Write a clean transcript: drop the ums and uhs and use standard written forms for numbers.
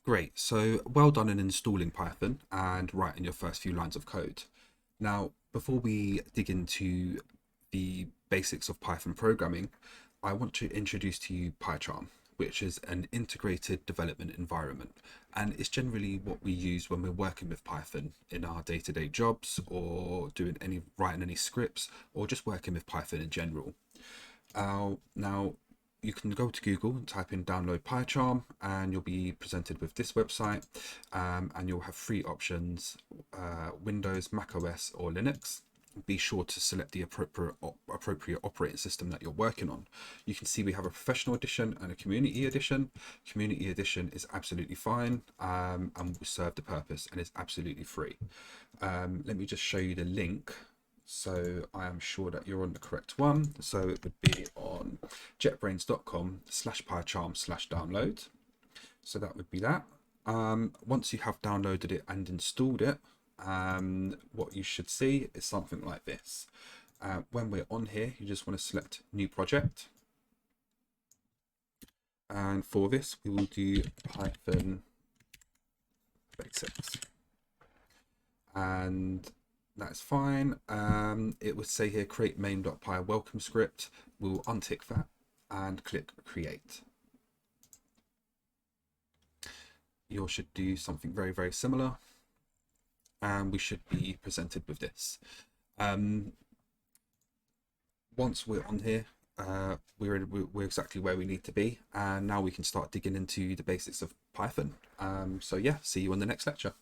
Great. So well done in installing Python and writing your first few lines of code. Now, before we dig into the basics of Python programming, I want to introduce to you PyCharm, which is an integrated development environment. And it's generally what we use when we're working with Python in our day-to-day jobs or writing any scripts or just working with Python in general. Now, you can go to Google and type in download PyCharm and you'll be presented with this website, and you'll have three options: Windows, Mac OS or Linux. Be sure to select the appropriate operating system that you're working on. You can see we have a professional edition and a community edition. Community edition is absolutely fine, and will serve the purpose and is absolutely free. Let me just show you the link so I am sure that you're on the correct one. So it would be on jetbrains.com/pycharm/download. So that would be that. Once you have downloaded it and installed it, what you should see is something like this. When we're on here, you just want to select new project. And for this, we will do Python basics. And that's fine. It would say here create main.py welcome script. We'll untick that and click create. You should do something very, very similar, and we should be presented with this. Once we're on here, we're exactly where we need to be, and now we can start digging into the basics of Python. So yeah, see you on the next lecture.